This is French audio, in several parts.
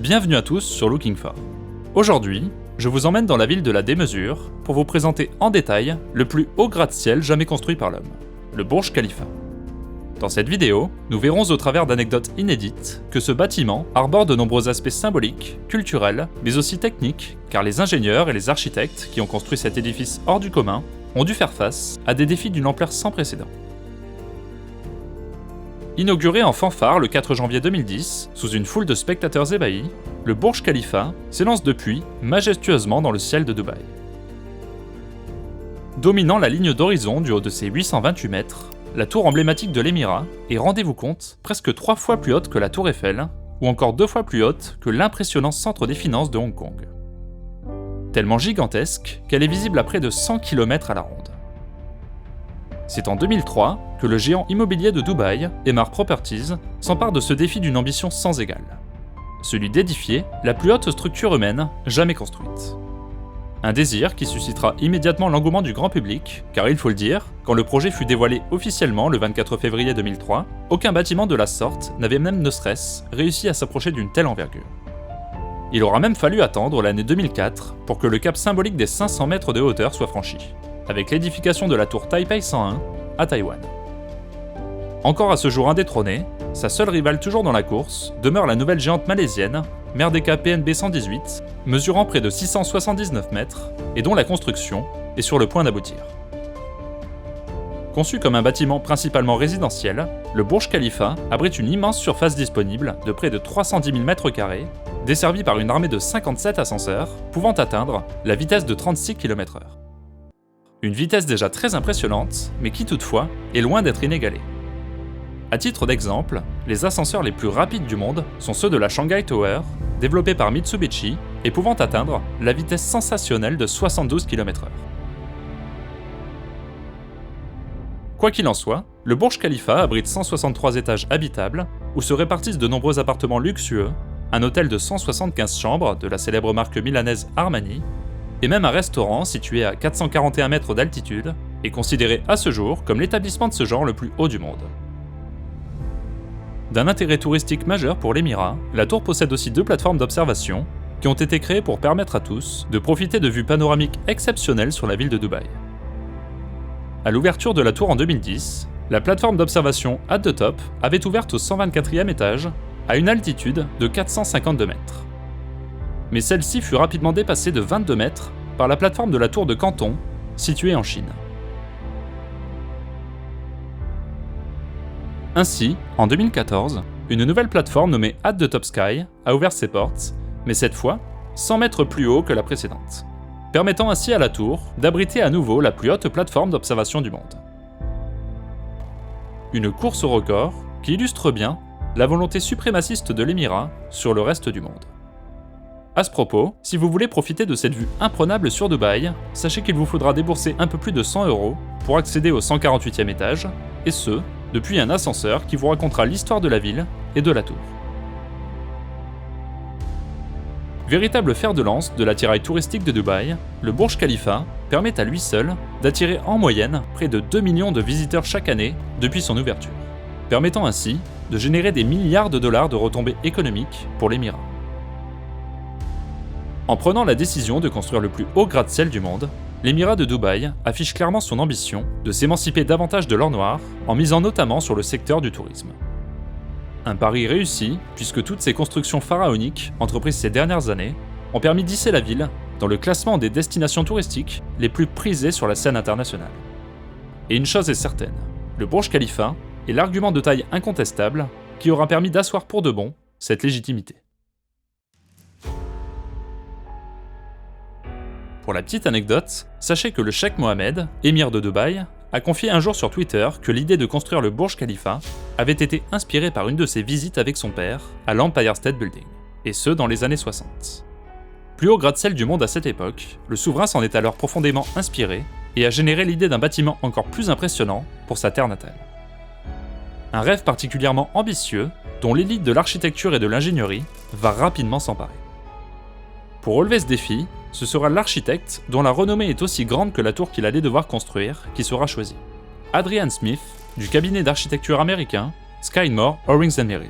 Bienvenue à tous sur Looking For. Aujourd'hui, je vous emmène dans la ville de la démesure pour vous présenter en détail le plus haut gratte-ciel jamais construit par l'homme, le Burj Khalifa. Dans cette vidéo, nous verrons au travers d'anecdotes inédites que ce bâtiment arbore de nombreux aspects symboliques, culturels, mais aussi techniques, car les ingénieurs et les architectes qui ont construit cet édifice hors du commun ont dû faire face à des défis d'une ampleur sans précédent. Inauguré en fanfare le 4 janvier 2010, sous une foule de spectateurs ébahis, le Burj Khalifa s'élance depuis majestueusement dans le ciel de Dubaï. Dominant la ligne d'horizon du haut de ses 828 mètres, la tour emblématique de l'émirat est, rendez-vous compte, presque 3 fois plus haute que la tour Eiffel, ou encore 2 fois plus haute que l'impressionnant centre des finances de Hong Kong. Tellement gigantesque qu'elle est visible à près de 100 km à la ronde. C'est en 2003 que le géant immobilier de Dubaï, Emaar Properties, s'empare de ce défi d'une ambition sans égale. Celui d'édifier la plus haute structure humaine jamais construite. Un désir qui suscitera immédiatement l'engouement du grand public, car il faut le dire, quand le projet fut dévoilé officiellement le 24 février 2003, aucun bâtiment de la sorte n'avait même ne serait-ce réussi à s'approcher d'une telle envergure. Il aura même fallu attendre l'année 2004 pour que le cap symbolique des 500 mètres de hauteur soit franchi, avec l'édification de la tour Taipei 101 à Taïwan. Encore à ce jour indétrônée, sa seule rivale toujours dans la course demeure la nouvelle géante malaisienne, Merdeka PNB 118, mesurant près de 679 mètres et dont la construction est sur le point d'aboutir. Conçu comme un bâtiment principalement résidentiel, le Burj Khalifa abrite une immense surface disponible de près de 310 000 m², desservie par une armée de 57 ascenseurs pouvant atteindre la vitesse de 36 km/h. Une vitesse déjà très impressionnante, mais qui toutefois est loin d'être inégalée. À titre d'exemple, les ascenseurs les plus rapides du monde sont ceux de la Shanghai Tower, développés par Mitsubishi et pouvant atteindre la vitesse sensationnelle de 72 km/h. Quoi qu'il en soit, le Burj Khalifa abrite 163 étages habitables où se répartissent de nombreux appartements luxueux, un hôtel de 175 chambres de la célèbre marque milanaise Armani, et même un restaurant situé à 441 mètres d'altitude est considéré à ce jour comme l'établissement de ce genre le plus haut du monde. D'un intérêt touristique majeur pour l'émirat, la tour possède aussi 2 plateformes d'observation qui ont été créées pour permettre à tous de profiter de vues panoramiques exceptionnelles sur la ville de Dubaï. À l'ouverture de la tour en 2010, la plateforme d'observation At the Top avait ouvert au 124e étage à une altitude de 452 mètres. Mais celle-ci fut rapidement dépassée de 22 mètres par la plateforme de la tour de Canton, située en Chine. Ainsi, en 2014, une nouvelle plateforme nommée At the Top Sky a ouvert ses portes, mais cette fois 100 mètres plus haut que la précédente, permettant ainsi à la tour d'abriter à nouveau la plus haute plateforme d'observation du monde. Une course au record qui illustre bien la volonté suprémaciste de l'émirat sur le reste du monde. À ce propos, si vous voulez profiter de cette vue imprenable sur Dubaï, sachez qu'il vous faudra débourser un peu plus de 100 € pour accéder au 148e étage, et ce, depuis un ascenseur qui vous racontera l'histoire de la ville et de la tour. Véritable fer de lance de l'attirail touristique de Dubaï, le Burj Khalifa permet à lui seul d'attirer en moyenne près de 2 millions de visiteurs chaque année depuis son ouverture, permettant ainsi de générer des milliards de dollars de retombées économiques pour l'émirat. En prenant la décision de construire le plus haut gratte-ciel du monde, l'émirat de Dubaï affiche clairement son ambition de s'émanciper davantage de l'or noir en misant notamment sur le secteur du tourisme. Un pari réussi puisque toutes ces constructions pharaoniques entreprises ces dernières années ont permis d'hisser la ville dans le classement des destinations touristiques les plus prisées sur la scène internationale. Et une chose est certaine, le Burj Khalifa est l'argument de taille incontestable qui aura permis d'asseoir pour de bon cette légitimité. Pour la petite anecdote, sachez que le cheikh Mohammed, émir de Dubaï, a confié un jour sur Twitter que l'idée de construire le Burj Khalifa avait été inspirée par une de ses visites avec son père à l'Empire State Building, et ce dans les années 60. Plus haut gratte-ciel du monde à cette époque, le souverain s'en est alors profondément inspiré et a généré l'idée d'un bâtiment encore plus impressionnant pour sa terre natale. Un rêve particulièrement ambitieux dont l'élite de l'architecture et de l'ingénierie va rapidement s'emparer. Pour relever ce défi, ce sera l'architecte, dont la renommée est aussi grande que la tour qu'il allait devoir construire, qui sera choisi. Adrian Smith, du cabinet d'architecture américain Skidmore, Owings & Merrill.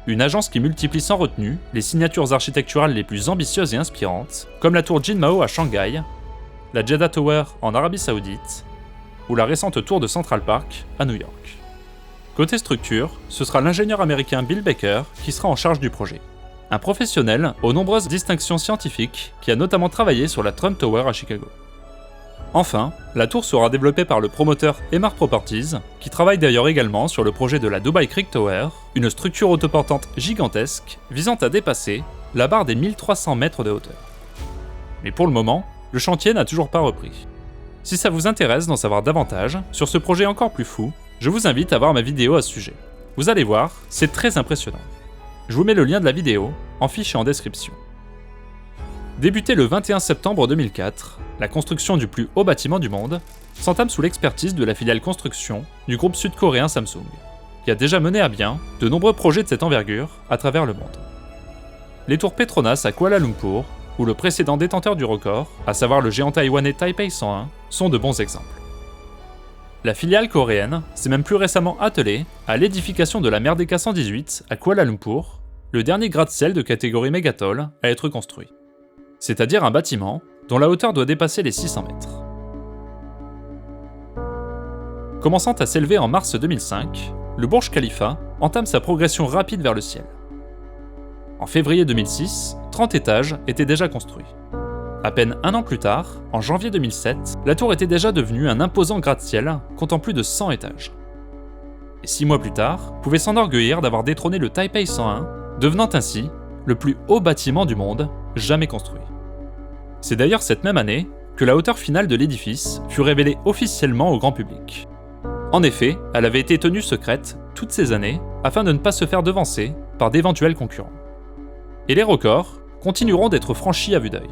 une agence qui multiplie sans retenue les signatures architecturales les plus ambitieuses et inspirantes, comme la tour Jinmao à Shanghai, la Jeddah Tower en Arabie Saoudite, ou la récente tour de Central Park à New York. Côté structure, ce sera l'ingénieur américain Bill Baker qui sera en charge du projet. Un professionnel aux nombreuses distinctions scientifiques qui a notamment travaillé sur la Trump Tower à Chicago. Enfin, la tour sera développée par le promoteur Emaar Properties, qui travaille d'ailleurs également sur le projet de la Dubai Creek Tower, une structure autoportante gigantesque visant à dépasser la barre des 1300 mètres de hauteur. Mais pour le moment, le chantier n'a toujours pas repris. Si ça vous intéresse d'en savoir davantage sur ce projet encore plus fou, je vous invite à voir ma vidéo à ce sujet. Vous allez voir, c'est très impressionnant. Je vous mets le lien de la vidéo en fiche et en description. Débutée le 21 septembre 2004, la construction du plus haut bâtiment du monde s'entame sous l'expertise de la filiale construction du groupe sud-coréen Samsung, qui a déjà mené à bien de nombreux projets de cette envergure à travers le monde. Les tours Petronas à Kuala Lumpur, ou le précédent détenteur du record, à savoir le géant taïwanais Taipei 101, sont de bons exemples. La filiale coréenne s'est même plus récemment attelée à l'édification de la Merdeka 118 à Kuala Lumpur, le dernier gratte-ciel de catégorie Megatoll à être construit. C'est-à-dire un bâtiment dont la hauteur doit dépasser les 600 mètres. Commençant à s'élever en mars 2005, le Burj Khalifa entame sa progression rapide vers le ciel. En février 2006, 30 étages étaient déjà construits. À peine un an plus tard, en janvier 2007, la tour était déjà devenue un imposant gratte-ciel comptant plus de 100 étages. Et 6 mois plus tard, pouvait s'enorgueillir d'avoir détrôné le Taipei 101, devenant ainsi le plus haut bâtiment du monde jamais construit. C'est d'ailleurs cette même année que la hauteur finale de l'édifice fut révélée officiellement au grand public. En effet, elle avait été tenue secrète toutes ces années afin de ne pas se faire devancer par d'éventuels concurrents. Et les records continueront d'être franchis à vue d'œil.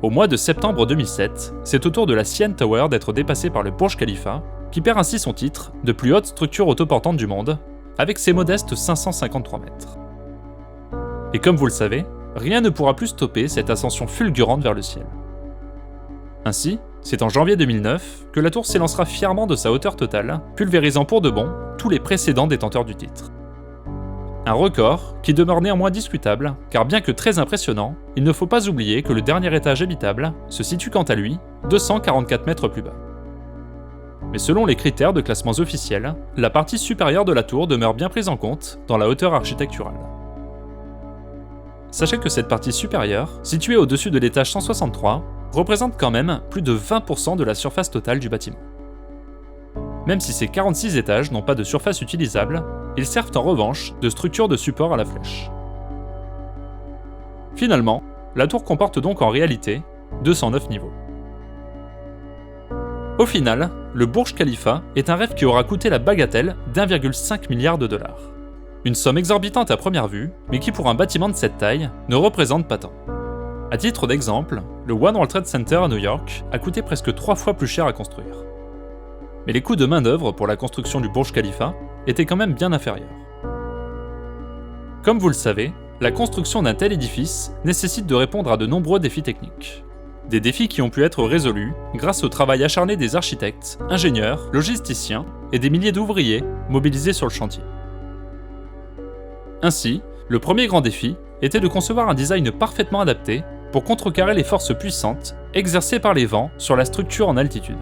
Au mois de septembre 2007, c'est au tour de la CN Tower d'être dépassée par le Burj Khalifa, qui perd ainsi son titre de plus haute structure autoportante du monde, avec ses modestes 553 mètres. Et comme vous le savez, rien ne pourra plus stopper cette ascension fulgurante vers le ciel. Ainsi, c'est en janvier 2009 que la tour s'élancera fièrement de sa hauteur totale, pulvérisant pour de bon tous les précédents détenteurs du titre. Un record qui demeure néanmoins discutable, car bien que très impressionnant, il ne faut pas oublier que le dernier étage habitable se situe quant à lui 244 mètres plus bas. Mais selon les critères de classements officiels, la partie supérieure de la tour demeure bien prise en compte dans la hauteur architecturale. Sachez que cette partie supérieure, située au-dessus de l'étage 163, représente quand même plus de 20% de la surface totale du bâtiment. Même si ces 46 étages n'ont pas de surface utilisable, ils servent en revanche de structure de support à la flèche. Finalement, la tour comporte donc en réalité 209 niveaux. Au final, le Burj Khalifa est un rêve qui aura coûté la bagatelle d'1,5 milliard de dollars. Une somme exorbitante à première vue, mais qui pour un bâtiment de cette taille ne représente pas tant. À titre d'exemple, le One World Trade Center à New York a coûté presque 3 fois plus cher à construire. Mais les coûts de main-d'œuvre pour la construction du Burj Khalifa étaient quand même bien inférieurs. Comme vous le savez, la construction d'un tel édifice nécessite de répondre à de nombreux défis techniques. Des défis qui ont pu être résolus grâce au travail acharné des architectes, ingénieurs, logisticiens et des milliers d'ouvriers mobilisés sur le chantier. Ainsi, le premier grand défi était de concevoir un design parfaitement adapté pour contrecarrer les forces puissantes exercées par les vents sur la structure en altitude.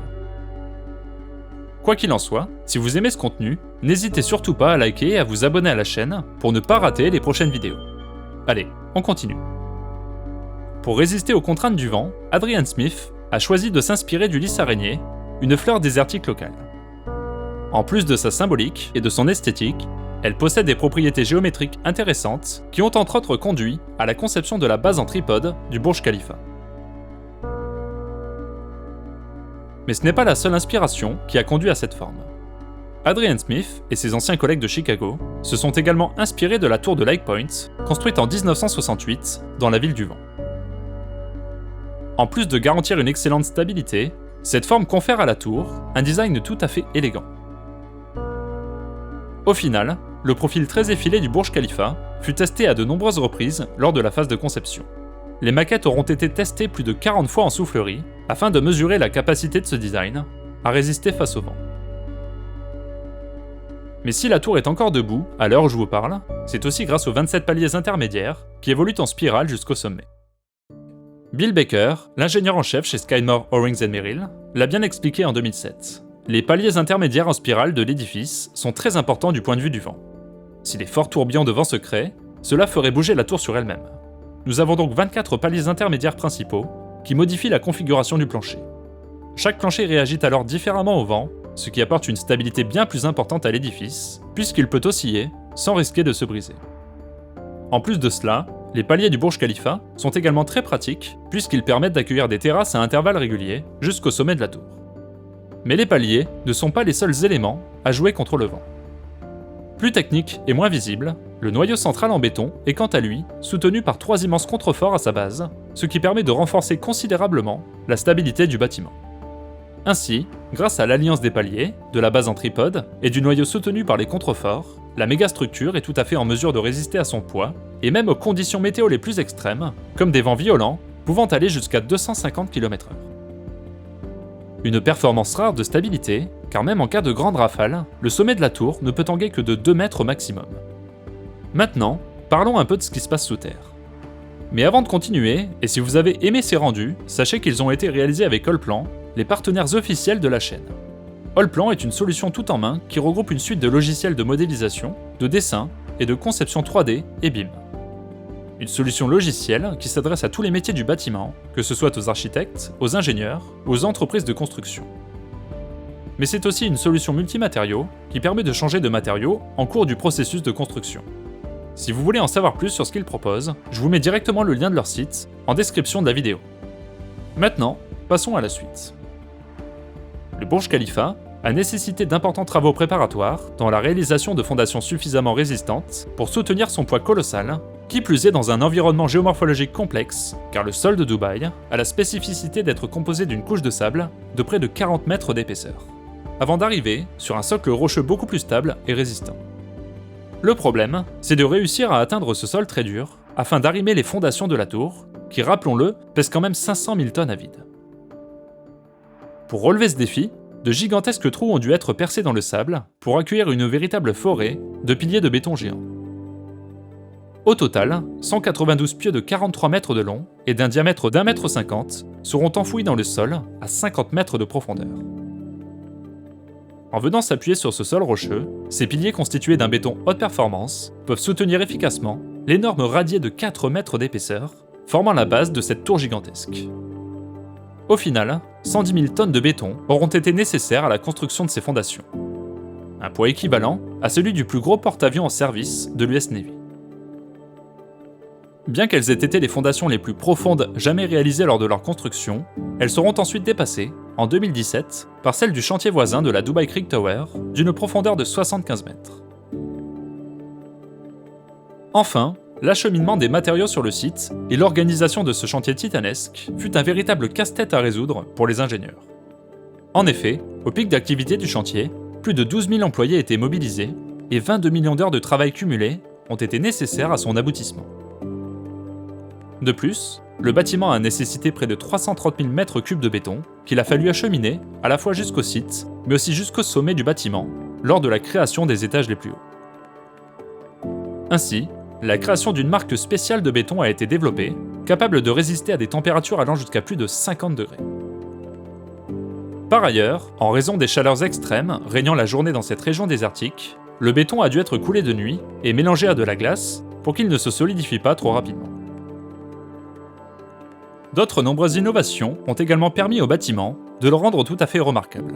Quoi qu'il en soit, si vous aimez ce contenu, n'hésitez surtout pas à liker et à vous abonner à la chaîne pour ne pas rater les prochaines vidéos. Allez, on continue. Pour résister aux contraintes du vent, Adrian Smith a choisi de s'inspirer du lys araignée, une fleur désertique locale. En plus de sa symbolique et de son esthétique, elle possède des propriétés géométriques intéressantes qui ont entre autres conduit à la conception de la base en tripode du Burj Khalifa. Mais ce n'est pas la seule inspiration qui a conduit à cette forme. Adrian Smith et ses anciens collègues de Chicago se sont également inspirés de la tour de Lake Point, construite en 1968 dans la ville du vent. En plus de garantir une excellente stabilité, cette forme confère à la tour un design tout à fait élégant. Au final, le profil très effilé du Burj Khalifa fut testé à de nombreuses reprises lors de la phase de conception. Les maquettes auront été testées plus de 40 fois en soufflerie afin de mesurer la capacité de ce design à résister face au vent. Mais si la tour est encore debout, à l'heure où je vous parle, c'est aussi grâce aux 27 paliers intermédiaires qui évoluent en spirale jusqu'au sommet. Bill Baker, l'ingénieur en chef chez Skidmore, Owings & Merrill, l'a bien expliqué en 2007. Les paliers intermédiaires en spirale de l'édifice sont très importants du point de vue du vent. Si les forts tourbillons de vent se créent, cela ferait bouger la tour sur elle-même. Nous avons donc 24 paliers intermédiaires principaux qui modifient la configuration du plancher. Chaque plancher réagit alors différemment au vent, ce qui apporte une stabilité bien plus importante à l'édifice, puisqu'il peut osciller sans risquer de se briser. En plus de cela, les paliers du Burj Khalifa sont également très pratiques, puisqu'ils permettent d'accueillir des terrasses à intervalles réguliers jusqu'au sommet de la tour. Mais les paliers ne sont pas les seuls éléments à jouer contre le vent. Plus technique et moins visible, le noyau central en béton est quant à lui soutenu par 3 immenses contreforts à sa base, ce qui permet de renforcer considérablement la stabilité du bâtiment. Ainsi, grâce à l'alliance des paliers, de la base en tripode et du noyau soutenu par les contreforts, la mégastructure est tout à fait en mesure de résister à son poids, et même aux conditions météo les plus extrêmes, comme des vents violents pouvant aller jusqu'à 250 km/h. Une performance rare de stabilité, car même en cas de grande rafale, le sommet de la tour ne peut tanguer que de 2 mètres au maximum. Maintenant, parlons un peu de ce qui se passe sous terre. Mais avant de continuer, et si vous avez aimé ces rendus, sachez qu'ils ont été réalisés avec Allplan, les partenaires officiels de la chaîne. Allplan est une solution tout en main qui regroupe une suite de logiciels de modélisation, de dessin et de conception 3D et BIM. Une solution logicielle qui s'adresse à tous les métiers du bâtiment, que ce soit aux architectes, aux ingénieurs ou aux entreprises de construction. Mais c'est aussi une solution multimatériaux qui permet de changer de matériaux en cours du processus de construction. Si vous voulez en savoir plus sur ce qu'ils proposent, je vous mets directement le lien de leur site en description de la vidéo. Maintenant, passons à la suite. Le Burj Khalifa a nécessité d'importants travaux préparatoires dans la réalisation de fondations suffisamment résistantes pour soutenir son poids colossal, qui plus est dans un environnement géomorphologique complexe, car le sol de Dubaï a la spécificité d'être composé d'une couche de sable de près de 40 mètres d'épaisseur, avant d'arriver sur un socle rocheux beaucoup plus stable et résistant. Le problème, c'est de réussir à atteindre ce sol très dur, afin d'arrimer les fondations de la tour, qui, rappelons-le, pèsent quand même 500 000 tonnes à vide. Pour relever ce défi, de gigantesques trous ont dû être percés dans le sable pour accueillir une véritable forêt de piliers de béton géants. Au total, 192 pieux de 43 mètres de long et d'un diamètre d'1,50 m seront enfouis dans le sol à 50 mètres de profondeur. En venant s'appuyer sur ce sol rocheux, ces piliers constitués d'un béton haute performance peuvent soutenir efficacement l'énorme radier de 4 mètres d'épaisseur, formant la base de cette tour gigantesque. Au final, 110 000 tonnes de béton auront été nécessaires à la construction de ces fondations. Un poids équivalent à celui du plus gros porte-avions en service de l'US Navy. Bien qu'elles aient été les fondations les plus profondes jamais réalisées lors de leur construction, elles seront ensuite dépassées, en 2017, par celles du chantier voisin de la Dubai Creek Tower, d'une profondeur de 75 mètres. Enfin, l'acheminement des matériaux sur le site et l'organisation de ce chantier titanesque fut un véritable casse-tête à résoudre pour les ingénieurs. En effet, au pic d'activité du chantier, plus de 12 000 employés étaient mobilisés et 22 millions d'heures de travail cumulées ont été nécessaires à son aboutissement. De plus, le bâtiment a nécessité près de 330 000 mètres cubes de béton qu'il a fallu acheminer à la fois jusqu'au site, mais aussi jusqu'au sommet du bâtiment, lors de la création des étages les plus hauts. Ainsi, la création d'une marque spéciale de béton a été développée, capable de résister à des températures allant jusqu'à plus de 50 degrés. Par ailleurs, en raison des chaleurs extrêmes régnant la journée dans cette région désertique, le béton a dû être coulé de nuit et mélangé à de la glace pour qu'il ne se solidifie pas trop rapidement. D'autres nombreuses innovations ont également permis au bâtiment de le rendre tout à fait remarquable.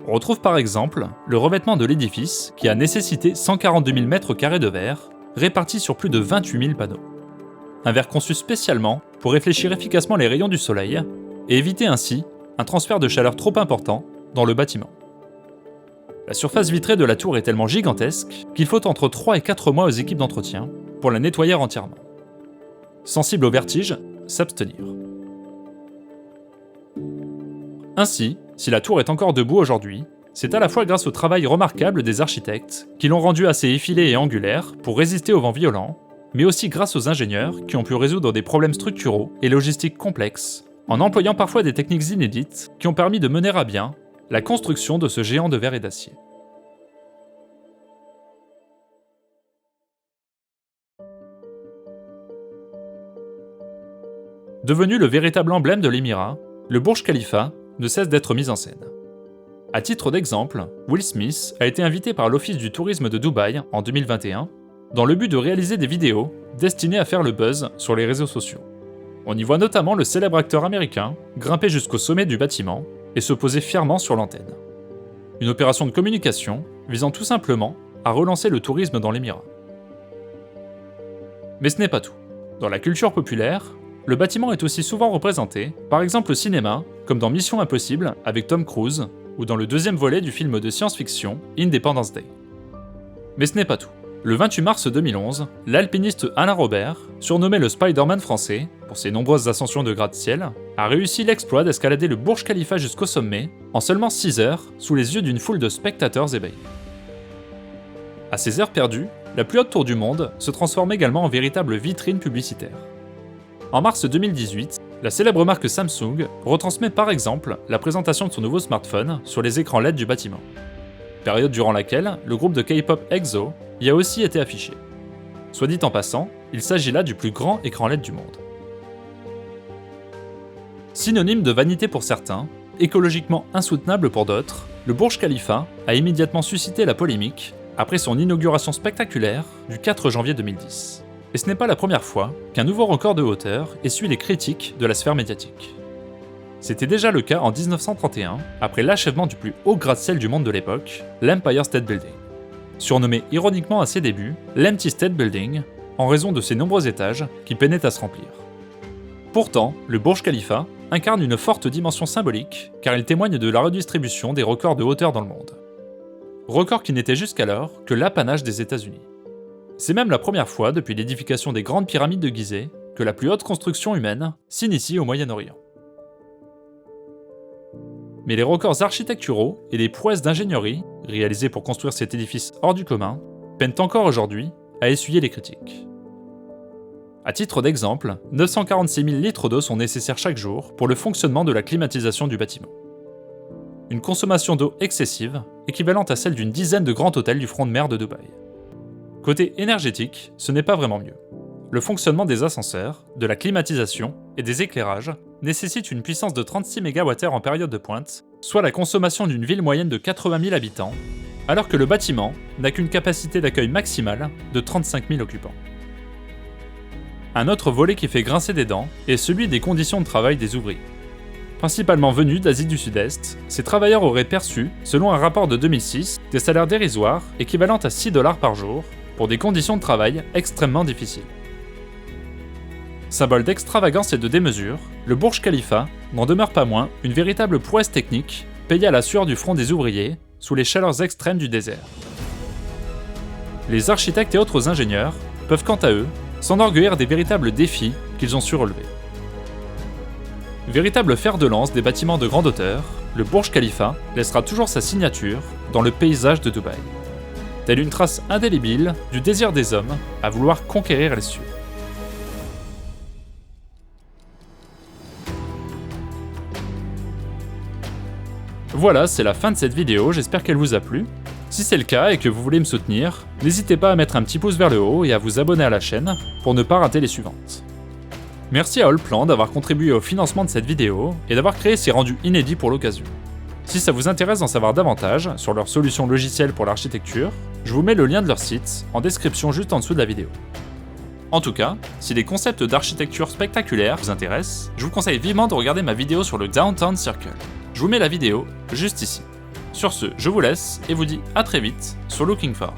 On retrouve par exemple le revêtement de l'édifice qui a nécessité 142 000 m² de verre, répartis sur plus de 28 000 panneaux. Un verre conçu spécialement pour réfléchir efficacement les rayons du soleil et éviter ainsi un transfert de chaleur trop important dans le bâtiment. La surface vitrée de la tour est tellement gigantesque qu'il faut entre 3 et 4 mois aux équipes d'entretien pour la nettoyer entièrement. Sensible au vertige, s'abstenir. Ainsi, si la tour est encore debout aujourd'hui, c'est à la fois grâce au travail remarquable des architectes qui l'ont rendue assez effilée et angulaire pour résister aux vents violents, mais aussi grâce aux ingénieurs qui ont pu résoudre des problèmes structuraux et logistiques complexes en employant parfois des techniques inédites qui ont permis de mener à bien la construction de ce géant de verre et d'acier. Devenu le véritable emblème de l'émirat, le Burj Khalifa ne cesse d'être mis en scène. À titre d'exemple, Will Smith a été invité par l'Office du tourisme de Dubaï en 2021 dans le but de réaliser des vidéos destinées à faire le buzz sur les réseaux sociaux. On y voit notamment le célèbre acteur américain grimper jusqu'au sommet du bâtiment et se poser fièrement sur l'antenne. Une opération de communication visant tout simplement à relancer le tourisme dans l'émirat. Mais ce n'est pas tout. Dans la culture populaire, le bâtiment est aussi souvent représenté, par exemple au cinéma, comme dans Mission Impossible avec Tom Cruise, ou dans le deuxième volet du film de science-fiction Independence Day. Mais ce n'est pas tout. Le 28 mars 2011, l'alpiniste Alain Robert, surnommé le Spider-Man français, pour ses nombreuses ascensions de gratte-ciel, a réussi l'exploit d'escalader le Burj Khalifa jusqu'au sommet en seulement 6 heures, sous les yeux d'une foule de spectateurs ébahis. À ces heures perdues, la plus haute tour du monde se transforme également en véritable vitrine publicitaire. En mars 2018, la célèbre marque Samsung retransmet par exemple la présentation de son nouveau smartphone sur les écrans LED du bâtiment. Période durant laquelle le groupe de K-pop EXO y a aussi été affiché. Soit dit en passant, il s'agit là du plus grand écran LED du monde. Synonyme de vanité pour certains, écologiquement insoutenable pour d'autres, le Burj Khalifa a immédiatement suscité la polémique après son inauguration spectaculaire du 4 janvier 2010. Et ce n'est pas la première fois qu'un nouveau record de hauteur essuie les critiques de la sphère médiatique. C'était déjà le cas en 1931, après l'achèvement du plus haut gratte-ciel du monde de l'époque, l'Empire State Building. Surnommé ironiquement à ses débuts l'Empty State Building, en raison de ses nombreux étages qui peinaient à se remplir. Pourtant, le Burj Khalifa incarne une forte dimension symbolique, car il témoigne de la redistribution des records de hauteur dans le monde. Record qui n'était jusqu'alors que l'apanage des États-Unis. C'est même la première fois depuis l'édification des grandes pyramides de Gizeh que la plus haute construction humaine s'initie au Moyen-Orient. Mais les records architecturaux et les prouesses d'ingénierie, réalisées pour construire cet édifice hors du commun, peinent encore aujourd'hui à essuyer les critiques. À titre d'exemple, 946 000 litres d'eau sont nécessaires chaque jour pour le fonctionnement de la climatisation du bâtiment. Une consommation d'eau excessive, équivalente à celle d'une dizaine de grands hôtels du front de mer de Dubaï. Côté énergétique, ce n'est pas vraiment mieux. Le fonctionnement des ascenseurs, de la climatisation et des éclairages nécessite une puissance de 36 MWh en période de pointe, soit la consommation d'une ville moyenne de 80 000 habitants, alors que le bâtiment n'a qu'une capacité d'accueil maximale de 35 000 occupants. Un autre volet qui fait grincer des dents est celui des conditions de travail des ouvriers. Principalement venus d'Asie du Sud-Est, ces travailleurs auraient perçu, selon un rapport de 2006, des salaires dérisoires équivalents à 6 $ par jour, pour des conditions de travail extrêmement difficiles. Symbole d'extravagance et de démesure, le Burj Khalifa n'en demeure pas moins une véritable prouesse technique payée à la sueur du front des ouvriers sous les chaleurs extrêmes du désert. Les architectes et autres ingénieurs peuvent quant à eux s'enorgueillir des véritables défis qu'ils ont su relever. Véritable fer de lance des bâtiments de grande hauteur, le Burj Khalifa laissera toujours sa signature dans le paysage de Dubaï. Telle une trace indélébile du désir des hommes à vouloir conquérir les cieux. Voilà, c'est la fin de cette vidéo, j'espère qu'elle vous a plu. Si c'est le cas et que vous voulez me soutenir, n'hésitez pas à mettre un petit pouce vers le haut et à vous abonner à la chaîne pour ne pas rater les suivantes. Merci à Allplan d'avoir contribué au financement de cette vidéo et d'avoir créé ces rendus inédits pour l'occasion. Si ça vous intéresse d'en savoir davantage sur leurs solutions logicielles pour l'architecture, je vous mets le lien de leur site en description juste en dessous de la vidéo. En tout cas, si les concepts d'architecture spectaculaire vous intéressent, je vous conseille vivement de regarder ma vidéo sur le Downtown Circle. Je vous mets la vidéo juste ici. Sur ce, je vous laisse et vous dis à très vite sur Looking For.